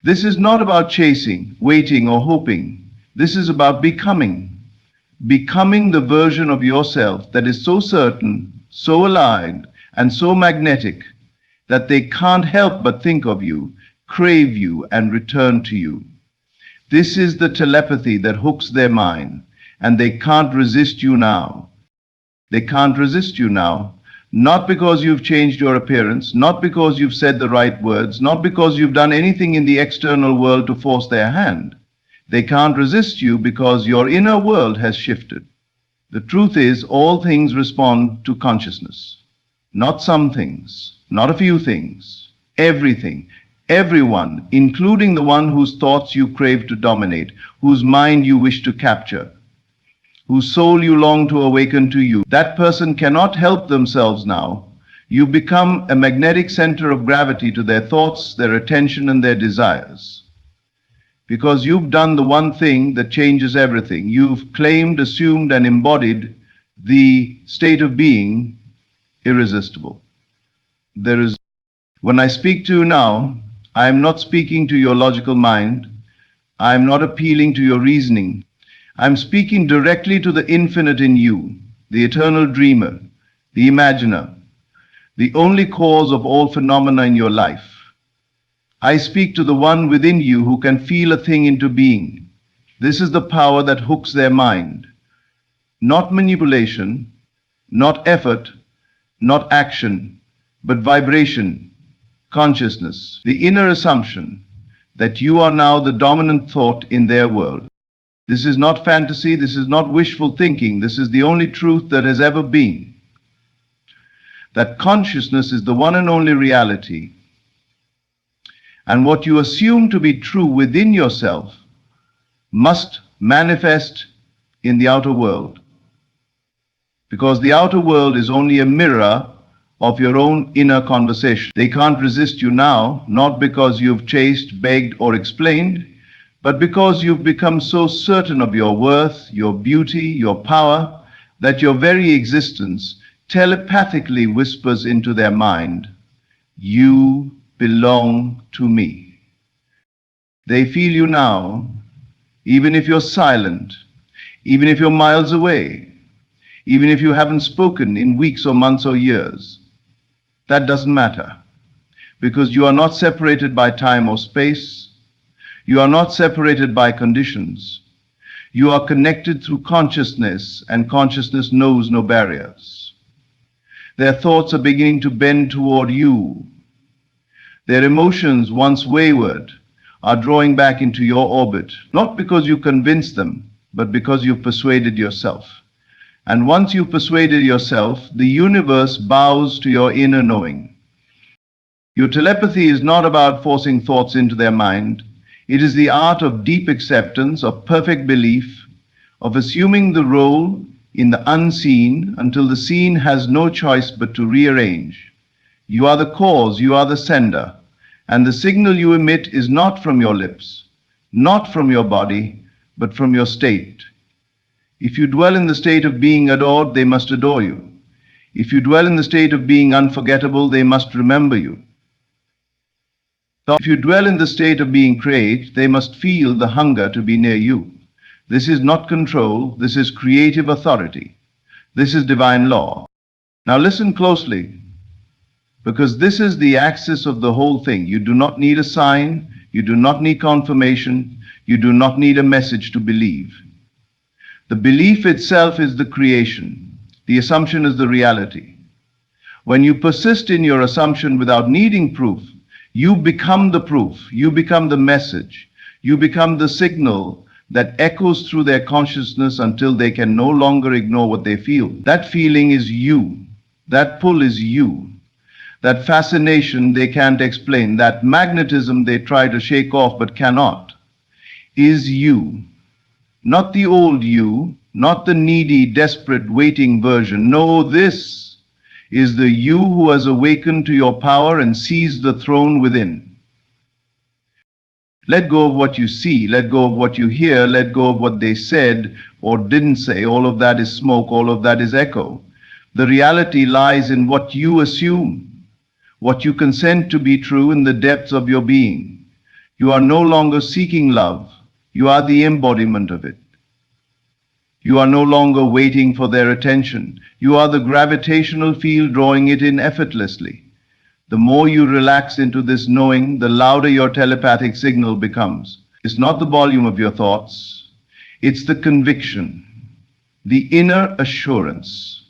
This is not about chasing, waiting, or hoping. This is about becoming. Becoming the version of yourself that is so certain, so aligned, and so magnetic that they can't help but think of you, crave you, and return to you. This is the telepathy that hooks their mind, and they can't resist you now. They can't resist you now, not because you've changed your appearance, not because you've said the right words, not because you've done anything in the external world to force their hand. They can't resist you because your inner world has shifted. The truth is, all things respond to consciousness. Not some things, not a few things, everything, everyone, including the one whose thoughts you crave to dominate, whose mind you wish to capture, whose soul you long to awaken to you. That person cannot help themselves now. You become a magnetic center of gravity to their thoughts, their attention, and their desires. Because you've done the one thing that changes everything. You've claimed, assumed, and embodied the state of being irresistible. When I speak to you now, I am not speaking to your logical mind. I am not appealing to your reasoning. I'm speaking directly to the infinite in you, the eternal dreamer, the imaginer, the only cause of all phenomena in your life. I speak to the one within you who can feel a thing into being. This is the power that hooks their mind. Not manipulation, not effort, not action, but vibration, consciousness, the inner assumption that you are now the dominant thought in their world. This is not fantasy, this is not wishful thinking, this is the only truth that has ever been. That consciousness is the one and only reality. And what you assume to be true within yourself must manifest in the outer world. Because the outer world is only a mirror of your own inner conversation. They can't resist you now, not because you've chased, begged, or explained, but because you've become so certain of your worth, your beauty, your power, that your very existence telepathically whispers into their mind, "You belong to me." They feel you now, even if you're silent, even if you're miles away, even if you haven't spoken in weeks or months or years. That doesn't matter, because you are not separated by time or space. You are not separated by conditions. You are connected through consciousness, and consciousness knows no barriers. Their thoughts are beginning to bend toward you. Their emotions, once wayward, are drawing back into your orbit, not because you convinced them, but because you've persuaded yourself. And once you've persuaded yourself, the universe bows to your inner knowing. Your telepathy is not about forcing thoughts into their mind. It is the art of deep acceptance, of perfect belief, of assuming the role in the unseen until the seen has no choice but to rearrange. You are the cause, you are the sender, and the signal you emit is not from your lips, not from your body, but from your state. If you dwell in the state of being adored, they must adore you. If you dwell in the state of being unforgettable, they must remember you. If you dwell in the state of being great, they must feel the hunger to be near you. This is not control, this is creative authority. This is divine law. Now listen closely, because this is the axis of the whole thing. You do not need a sign, you do not need confirmation, you do not need a message to believe. The belief itself is the creation. The assumption is the reality. When you persist in your assumption without needing proof, you become the proof, you become the message, you become the signal that echoes through their consciousness until they can no longer ignore what they feel. That feeling is you. That pull is you. That fascination they can't explain, that magnetism they try to shake off but cannot, is you. Not the old you, not the needy, desperate, waiting version. No, this is the you who has awakened to your power and seized the throne within. Let go of what you see, let go of what you hear, let go of what they said or didn't say. All of that is smoke, all of that is echo. The reality lies in what you assume, what you consent to be true in the depths of your being. You are no longer seeking love. You are the embodiment of it. You are no longer waiting for their attention. You are the gravitational field drawing it in effortlessly. The more you relax into this knowing, the louder your telepathic signal becomes. It's not the volume of your thoughts, it's the conviction, the inner assurance,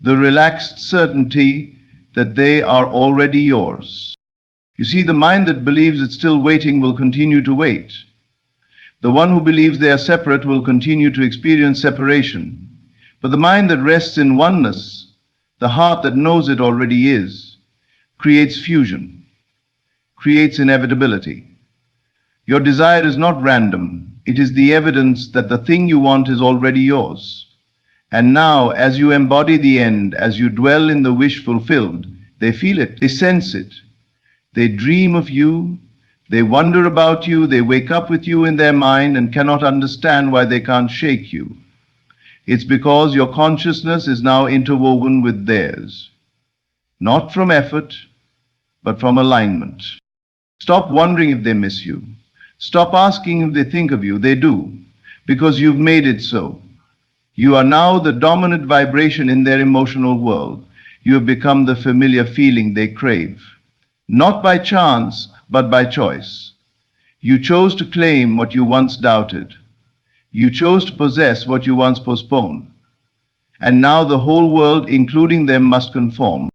the relaxed certainty that they are already yours. You see, the mind that believes it's still waiting will continue to wait. The one who believes they are separate will continue to experience separation. But the mind that rests in oneness, the heart that knows it already is, creates fusion, creates inevitability. Your desire is not random. It is the evidence that the thing you want is already yours. And now, as you embody the end, as you dwell in the wish fulfilled, they feel it, they sense it. They dream of you, they wonder about you, they wake up with you in their mind and cannot understand why they can't shake you. It's because your consciousness is now interwoven with theirs. Not from effort, but from alignment. Stop wondering if they miss you. Stop asking if they think of you. They do, because you've made it so. You are now the dominant vibration in their emotional world. You have become the familiar feeling they crave. Not by chance, but by choice. You chose to claim what you once doubted. You chose to possess what you once postponed. And now the whole world, including them, must conform.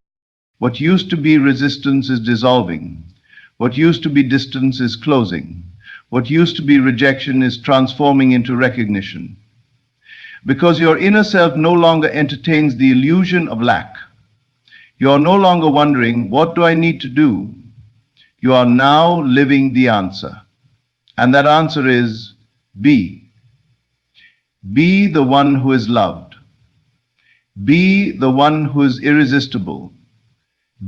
What used to be resistance is dissolving. What used to be distance is closing. What used to be rejection is transforming into recognition. Because your inner self no longer entertains the illusion of lack. You are no longer wondering, what do I need to do? You are now living the answer. And that answer is be. Be the one who is loved. Be the one who is irresistible.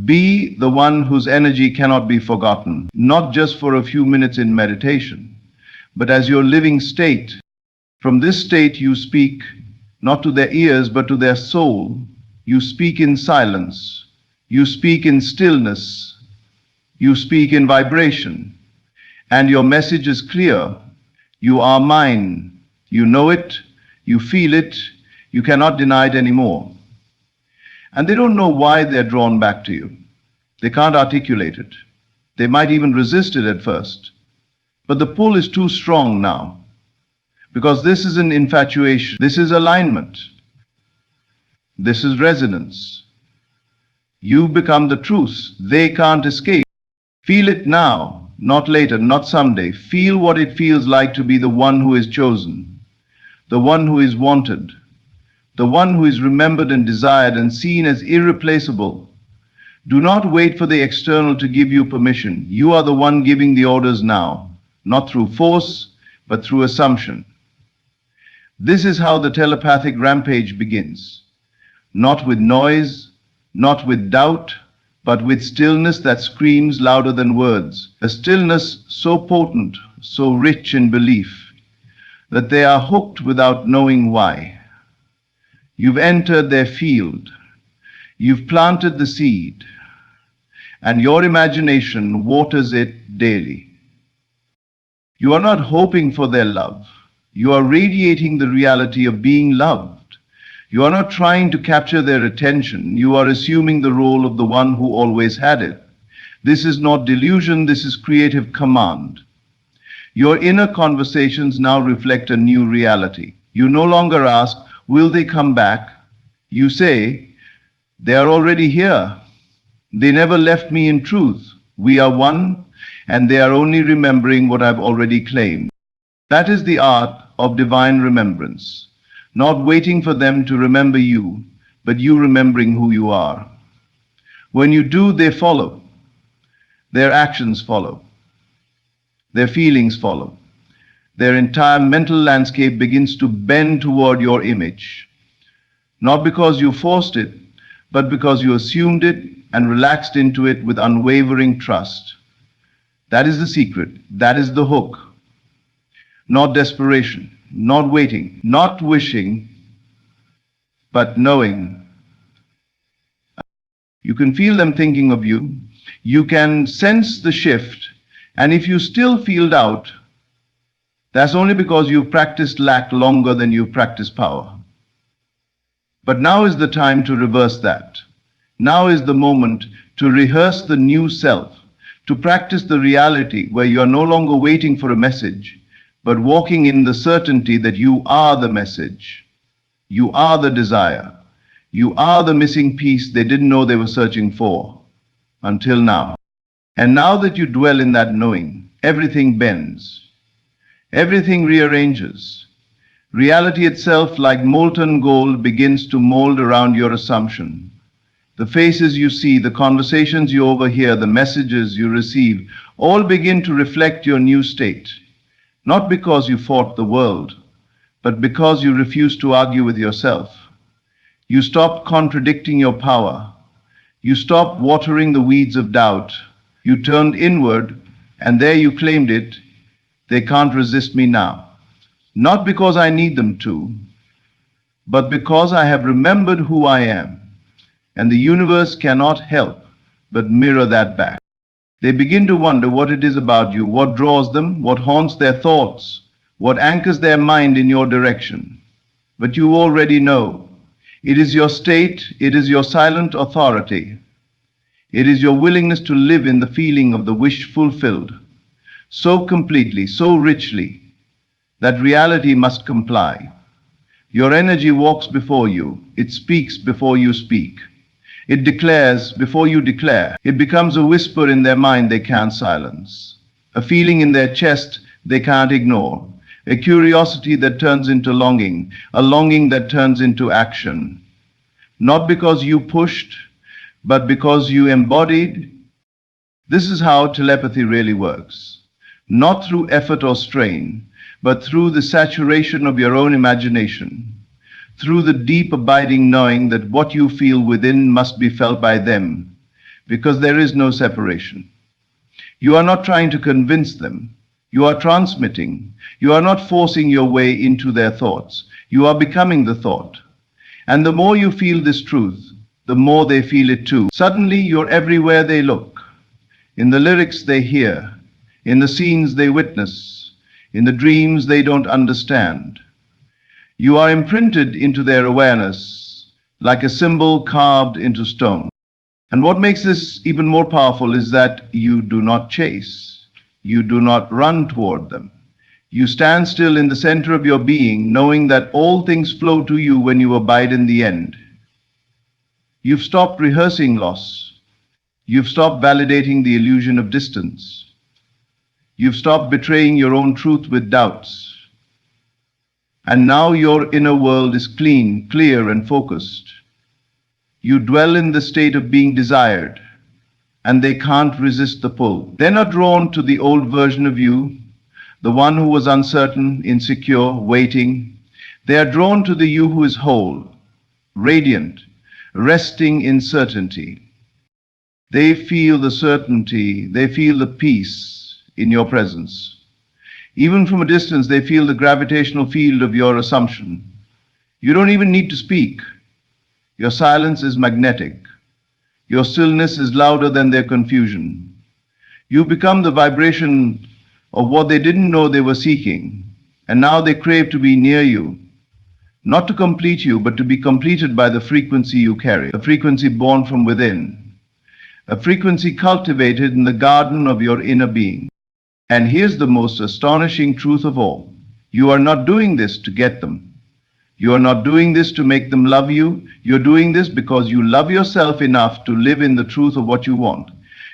Be the one whose energy cannot be forgotten, not just for a few minutes in meditation, but as your living state. From this state you speak, not to their ears, but to their soul. You speak in silence. You speak in stillness. You speak in vibration. And your message is clear. You are mine. You know it. You feel it. You cannot deny it anymore. And they don't know why they're drawn back to you. They can't articulate it. They might even resist it at first. But the pull is too strong now. Because this is an infatuation. This is alignment. This is resonance. You become the truth. They can't escape. Feel it now, not later, not someday. Feel what it feels like to be the one who is chosen, the one who is wanted, the one who is remembered and desired and seen as irreplaceable. Do not wait for the external to give you permission. You are the one giving the orders now, not through force, but through assumption. This is how the telepathic rampage begins. Not with noise, not with doubt, but with stillness that screams louder than words. A stillness so potent, so rich in belief, that they are hooked without knowing why. You've entered their field. You've planted the seed, and your imagination waters it daily. You are not hoping for their love. You are radiating the reality of being loved. You are not trying to capture their attention. You are assuming the role of the one who always had it. This is not delusion, this is creative command. Your inner conversations now reflect a new reality. You no longer ask, will they come back? You say, they are already here. They never left me in truth. We are one, and they are only remembering what I've already claimed. That is the art of divine remembrance. Not waiting for them to remember you, but you remembering who you are. When you do, they follow. Their actions follow. Their feelings follow. Their entire mental landscape begins to bend toward your image. Not because you forced it, but because you assumed it and relaxed into it with unwavering trust. That is the secret. That is the hook. Not desperation, not waiting, not wishing, but knowing. You can feel them thinking of you. You can sense the shift. And if you still feel doubt, that's only because you've practiced lack longer than you've practiced power. But now is the time to reverse that. Now is the moment to rehearse the new self, to practice the reality where you are no longer waiting for a message, but walking in the certainty that you are the message. You are the desire. You are the missing piece they didn't know they were searching for until now. And now that you dwell in that knowing, everything bends. Everything rearranges. Reality itself, like molten gold, begins to mold around your assumption. The faces you see, the conversations you overhear, the messages you receive, all begin to reflect your new state. Not because you fought the world, but because you refused to argue with yourself. You stopped contradicting your power. You stopped watering the weeds of doubt. You turned inward, and there you claimed it. They can't resist me now. Not because I need them to, but because I have remembered who I am, and the universe cannot help but mirror that back. They begin to wonder what it is about you, what draws them, what haunts their thoughts, what anchors their mind in your direction. But you already know. It is your state, it is your silent authority. It is your willingness to live in the feeling of the wish fulfilled, so completely, so richly, that reality must comply. Your energy walks before you. It speaks before you speak. It declares before you declare. It becomes a whisper in their mind they can't silence, a feeling in their chest they can't ignore, a curiosity that turns into longing, a longing that turns into action. Not because you pushed, but because you embodied. This is how telepathy really works. Not through effort or strain, but through the saturation of your own imagination, through the deep abiding knowing that what you feel within must be felt by them, because there is no separation. You are not trying to convince them. You are transmitting. You are not forcing your way into their thoughts. You are becoming the thought. And the more you feel this truth, the more they feel it too. Suddenly, you're everywhere they look, in the lyrics they hear, in the scenes they witness, in the dreams they don't understand. You are imprinted into their awareness like a symbol carved into stone. And what makes this even more powerful is that you do not chase. You do not run toward them. You stand still in the center of your being, knowing that all things flow to you when you abide in the end. You've stopped rehearsing loss. You've stopped validating the illusion of distance. You've stopped betraying your own truth with doubts. And now your inner world is clean, clear, and focused. You dwell in the state of being desired, and they can't resist the pull. They're not drawn to the old version of you, the one who was uncertain, insecure, waiting. They are drawn to the you who is whole, radiant, resting in certainty. They feel the certainty, they feel the peace in your presence. Even from a distance, they feel the gravitational field of your assumption. You don't even need to speak. Your silence is magnetic. Your stillness is louder than their confusion. You become the vibration of what they didn't know they were seeking, and now they crave to be near you, not to complete you, but to be completed by the frequency you carry, a frequency born from within, a frequency cultivated in the garden of your inner being. And here's the most astonishing truth of all. You are not doing this to get them. You are not doing this to make them love you. You're doing this because you love yourself enough to live in the truth of what you want.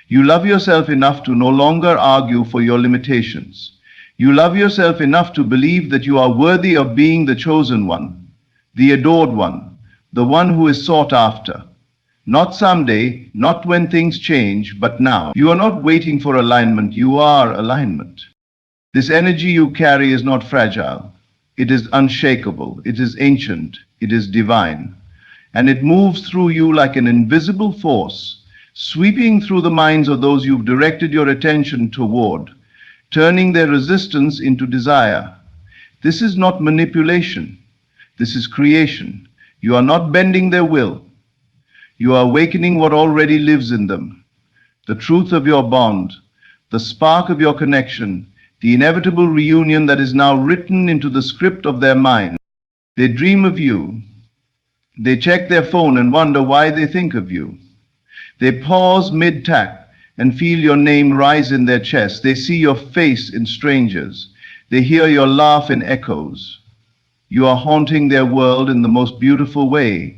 You love yourself enough to no longer argue for your limitations. You love yourself enough to believe that you are worthy of being the chosen one, the adored one, the one who is sought after. Not someday, not when things change, but now. You are not waiting for alignment, you are alignment. This energy you carry is not fragile. It is unshakable, it is ancient, it is divine. And it moves through you like an invisible force, sweeping through the minds of those you've directed your attention toward, turning their resistance into desire. This is not manipulation, this is creation. You are not bending their will. You are awakening what already lives in them, the truth of your bond, the spark of your connection, the inevitable reunion that is now written into the script of their mind. They dream of you. They check their phone and wonder why they think of you. They pause mid-tack and feel your name rise in their chest. They see your face in strangers. They hear your laugh in echoes. You are haunting their world in the most beautiful way,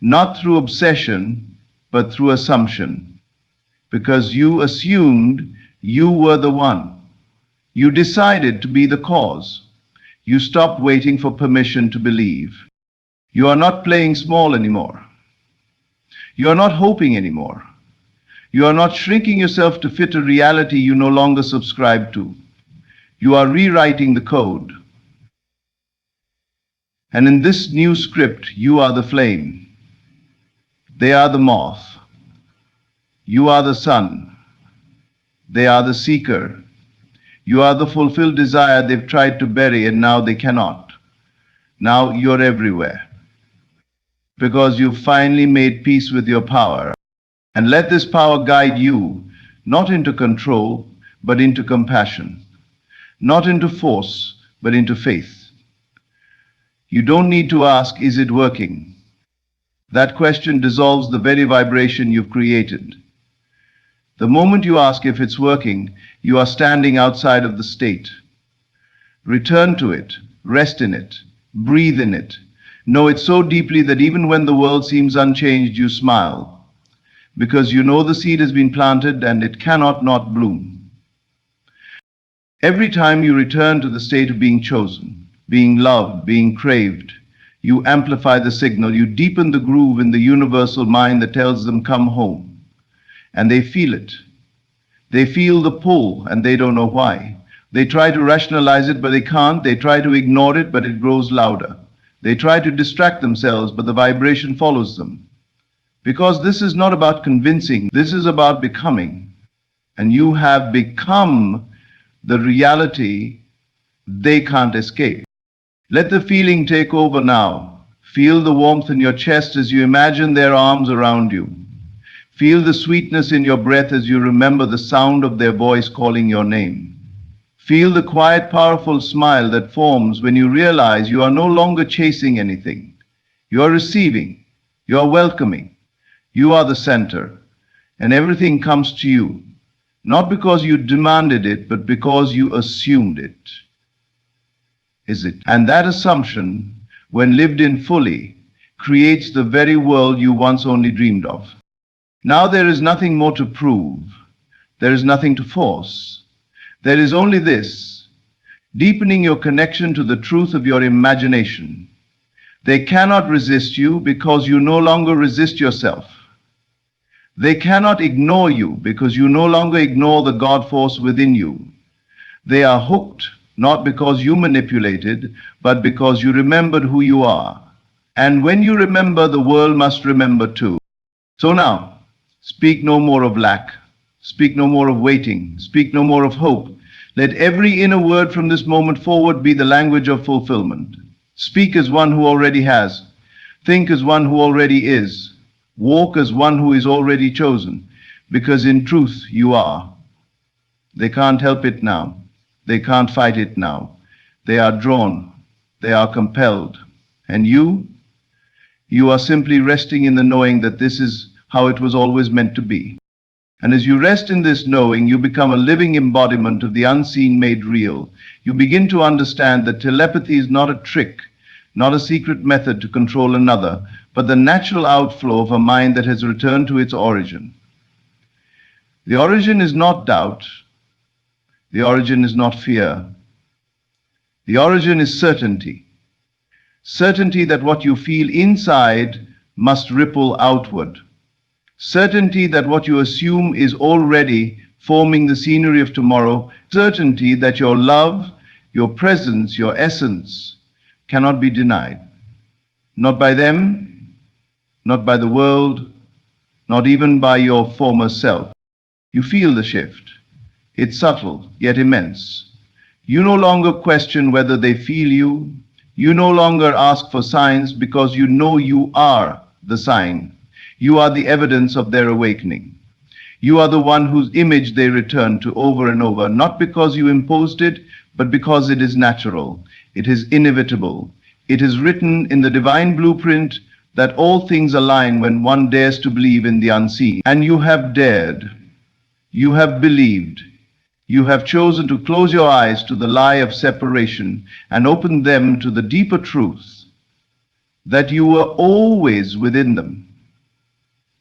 not through obsession, but through assumption. Because you assumed you were the one. You decided to be the cause. You stopped waiting for permission to believe. You are not playing small anymore. You are not hoping anymore. You are not shrinking yourself to fit a reality you no longer subscribe to. You are rewriting the code. And in this new script, you are the flame. They are the moth. You are the sun. They are the seeker. You are the fulfilled desire they've tried to bury and now they cannot. Now you're everywhere. Because you've finally made peace with your power. And let this power guide you, not into control, but into compassion. Not into force, but into faith. You don't need to ask, is it working? That question dissolves the very vibration you've created. The moment you ask if it's working, you are standing outside of the state. Return to it, rest in it, breathe in it. Know it so deeply that even when the world seems unchanged, you smile. Because you know the seed has been planted and it cannot not bloom. Every time you return to the state of being chosen, being loved, being craved, you amplify the signal, you deepen the groove in the universal mind that tells them come home. And they feel it. They feel the pull and they don't know why. They try to rationalize it, but they can't. They try to ignore it, but it grows louder. They try to distract themselves, but the vibration follows them. Because this is not about convincing, this is about becoming. And you have become the reality they can't escape. Let the feeling take over now. Feel the warmth in your chest as you imagine their arms around you. Feel the sweetness in your breath as you remember the sound of their voice calling your name. Feel the quiet, powerful smile that forms when you realize you are no longer chasing anything. You are receiving. You are welcoming. You are the center. And everything comes to you. Not because you demanded it, but because you assumed it. Is it? And that assumption, when lived in fully, creates the very world you once only dreamed of. Now there is nothing more to prove. There is nothing to force. There is only this, deepening your connection to the truth of your imagination. They cannot resist you because you no longer resist yourself. They cannot ignore you because you no longer ignore the God force within you. They are hooked, not because you manipulated, but because you remembered who you are. And when you remember, the world must remember too. So now, speak no more of lack. Speak no more of waiting. Speak no more of hope. Let every inner word from this moment forward be the language of fulfillment. Speak as one who already has. Think as one who already is. Walk as one who is already chosen. Because in truth, you are. They can't help it now. They can't fight it now. They are drawn. They are compelled. And you are simply resting in the knowing that this is how it was always meant to be. And as you rest in this knowing, you become a living embodiment of the unseen made real. You begin to understand that telepathy is not a trick, not a secret method to control another, but the natural outflow of a mind that has returned to its origin. The origin is not doubt. The origin is not fear. The origin is certainty. Certainty that what you feel inside must ripple outward. Certainty that what you assume is already forming the scenery of tomorrow. Certainty that your love, your presence, your essence cannot be denied. Not by them, not by the world, not even by your former self. You feel the shift. It's subtle, yet immense. You no longer question whether they feel you. You no longer ask for signs because you know you are the sign. You are the evidence of their awakening. You are the one whose image they return to over and over, not because you imposed it, but because it is natural, it is inevitable. It is written in the divine blueprint that all things align when one dares to believe in the unseen. And you have dared. You have believed. You have chosen to close your eyes to the lie of separation and open them to the deeper truth that you were always within them,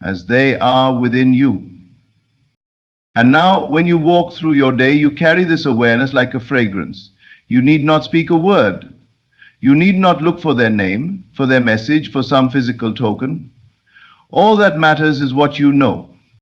as they are within you. And now, when you walk through your day, you carry this awareness like a fragrance. You need not speak a word. You need not look for their name, for their message, for some physical token. All that matters is what you know.